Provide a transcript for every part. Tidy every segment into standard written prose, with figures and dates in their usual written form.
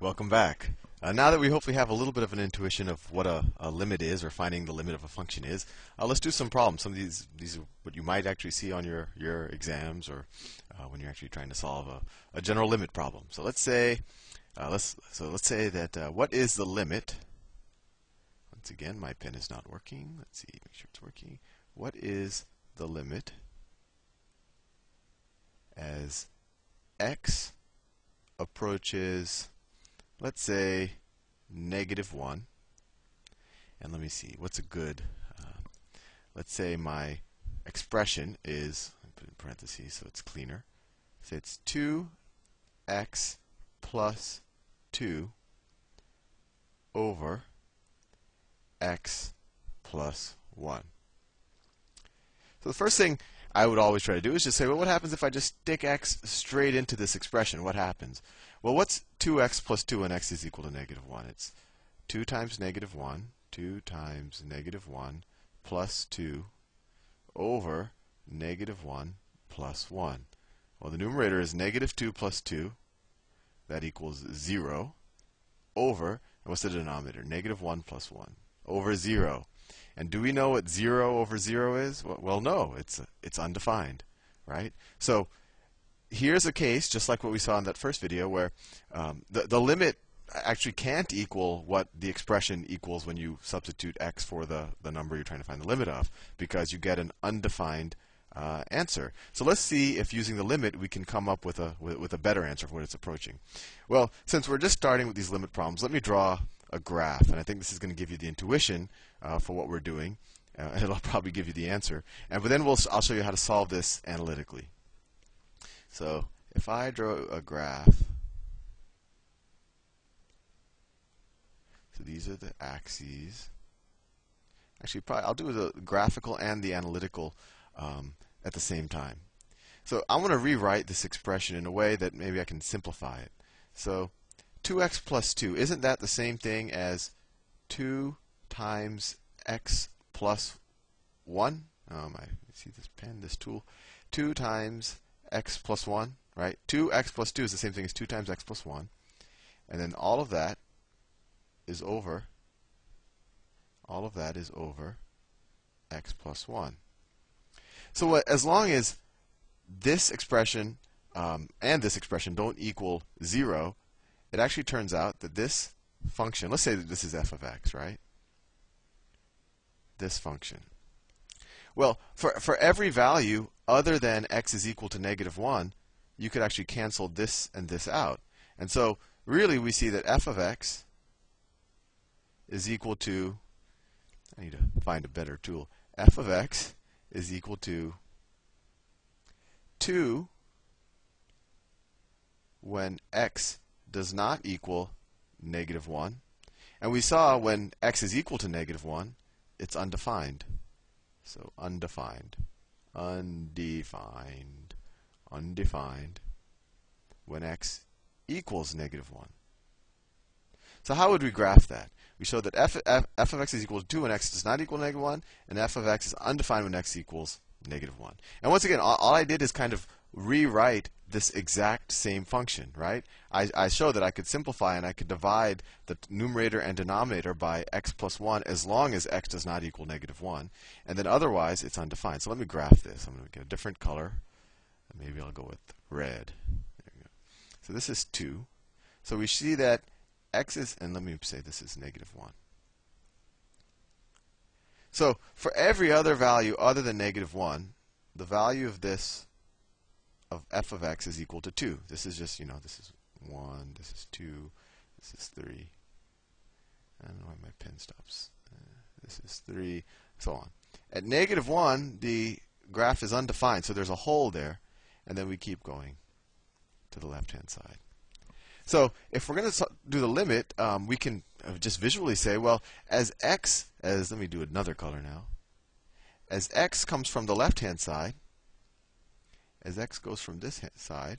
Welcome back. Now that we hopefully have a little bit of an intuition of what a limit is, or finding the limit of a function is, let's do some problems. Some of these are what you might actually see on your exams, or when you're actually trying to solve a general limit problem. So let's say that what is the limit? Once again, my pen is not working. Let's see, make sure it's working. What is the limit as x approaches, let's say, -1? And let me see, what's a good, let's say my expression is, I put in parentheses so it's cleaner. Say it's 2x plus 2 over x plus 1. So the first thing I would always try to do is just say, well, what happens if I just stick x straight into this expression? What happens? Well, what's 2x plus 2 when x is equal to -1? It's 2 times -1, 2 times -1 plus 2 over -1 plus 1. Well, the numerator is -2 plus 2. That equals 0 over, and what's the denominator? -1 plus 1 over 0. And do we know what 0 over 0 is? Well, no, it's undefined, right? So here's a case, just like what we saw in that first video, where the limit actually can't equal what the expression equals when you substitute x for the number you're trying to find the limit of, because you get an undefined answer. So let's see if using the limit we can come up with a better answer for what it's approaching. Well, since we're just starting with these limit problems, let me draw a graph, and I think this is going to give you the intuition for what we're doing, and it'll probably give you the answer. But then I'll show you how to solve this analytically. So if I draw a graph, so these are the axes. Actually, probably I'll do the graphical and the analytical at the same time. So I want to rewrite this expression in a way that maybe I can simplify it. So 2x plus 2, isn't that the same thing as 2 times x plus 1? I see this pen, this tool. 2 times x plus 1, right? 2x plus 2 is the same thing as 2 times x plus 1. And then all of that is over x plus 1. So as long as this expression and this expression don't equal 0, it actually turns out that this function, let's say that this is f of x, right? This function. Well, for every value other than x is equal to -1, you could actually cancel this and this out. And so really we see that f of x is equal to, I need to find a better tool, f of x is equal to 2 when x does not equal -1. And we saw when x is equal to -1, it's undefined. So undefined when x equals -1. So how would we graph that? We showed that f of x is equal to 2 when x does not equal -1, and f of x is undefined when x equals -1. And once again, all I did is kind of rewrite this exact same function, right? I showed that I could simplify and I could divide the numerator and denominator by x plus 1 as long as x does not equal -1. And then otherwise, it's undefined. So let me graph this. I'm going to get a different color. Maybe I'll go with red. There we go. So this is 2. So we see that x is, and let me say this is -1. So for every other value other than -1, the value of this of f of x is equal to 2. This is just, this is 1, this is 2, this is 3. I don't know why my pen stops. This is 3, so on. At -1, the graph is undefined, so there's a hole there, and then we keep going to the left-hand side. So if we're going to do the limit, we can just visually say, well, let me do another color now. As x comes from the left-hand side, as x goes from this side,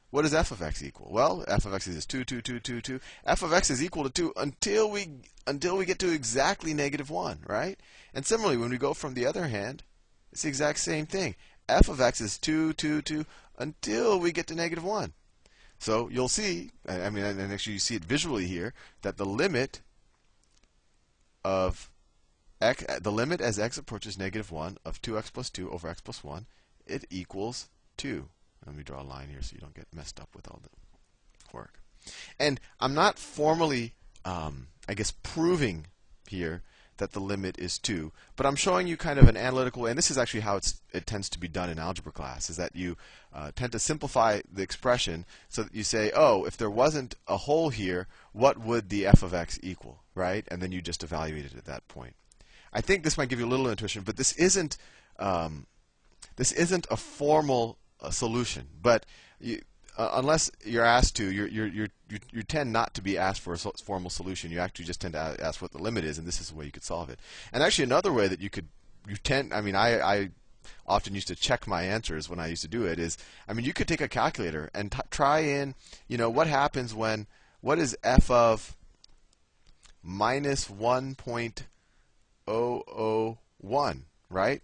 what does f of x equal? Well, f of x is 2, 2, 2, 2, 2. F of x is equal to 2 until we get to exactly -1, right? And similarly, when we go from the other hand, it's the exact same thing. F of x is 2, 2, 2 until we get to -1. So you'll see, I mean, and actually you see it visually here, that the limit of x, the limit as x approaches -1 of 2x plus 2 over x plus 1, it equals 2. Let me draw a line here so you don't get messed up with all the work. And I'm not formally, I guess, proving here that the limit is 2, but I'm showing you kind of an analytical way, and this is actually how it tends to be done in algebra class, is that you tend to simplify the expression so that you say, oh, if there wasn't a hole here, what would the f of x equal, right? And then you just evaluate it at that point. I think this might give you a little intuition, but this isn't a formal solution. But unless you're asked to, you tend not to be asked for a formal solution. You actually just tend to ask what the limit is, and this is the way you could solve it. And actually, another way that I often used to check my answers when I used to do it is, I mean, you could take a calculator and try in, what happens when, what is f of minus 1.001, right?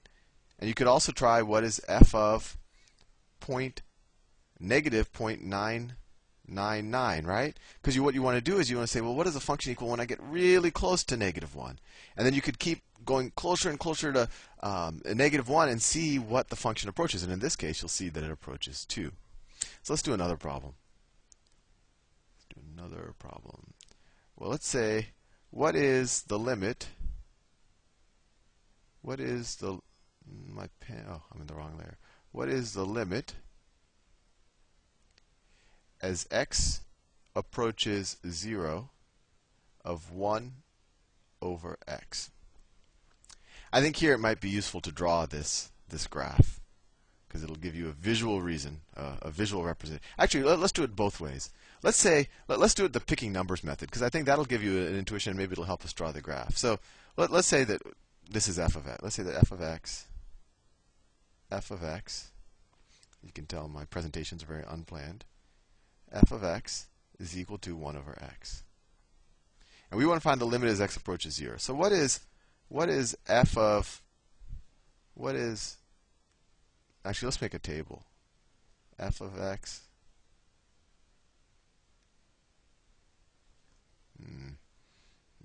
And you could also try what is f of negative 0.999, right? Because what you want to do is you want to say, well, what does a function equal when I get really close to -1? And then you could keep going closer and closer to -1 and see what the function approaches. And in this case, you'll see that it approaches 2. So let's do another problem. Well, let's say, what is the limit? What is the, my pen, oh, I'm in the wrong layer. What is the limit as x approaches 0 of 1 over x? I think here it might be useful to draw this graph, because it'll give you a visual reason, a visual representation. Actually, let's do it both ways. Let's do it the picking numbers method, because I think that'll give you an intuition, and maybe it'll help us draw the graph. So let's say that this is f of x. Let's say that f of x, you can tell my presentations are very unplanned, f of x is equal to 1 over x. And we want to find the limit as x approaches 0. So what is f of, actually, let's make a table. F of x,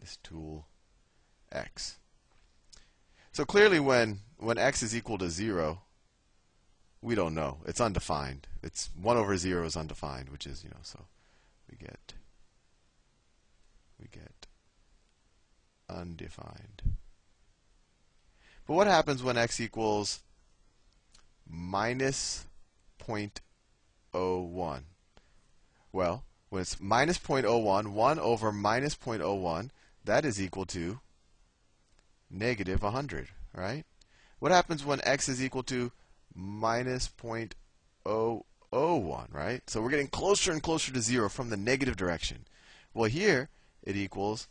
this tool, x. So clearly when x is equal to 0, we don't know. It's undefined. It's 1 over 0 is undefined, which is, so we get undefined. But what happens when x equals minus 0.01? Well, when it's minus 0.01, 1 over minus 0.01, that is equal to negative 100, right? What happens when x is equal to minus 0.001, right? So we're getting closer and closer to 0 from the negative direction. Well, here it equals,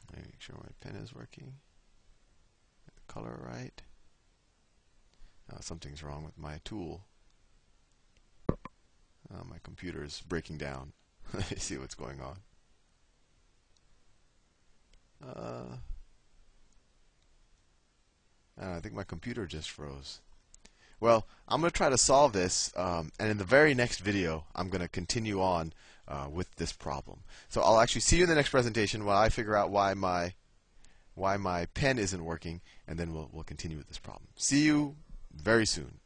let me make sure my pen is working, the color right. Something's wrong with my tool. My computer is breaking down. Let me see what's going on. I think my computer just froze. Well, I'm going to try to solve this, and in the very next video, I'm going to continue on with this problem. So I'll actually see you in the next presentation while I figure out why my pen isn't working, and then we'll continue with this problem. See you very soon.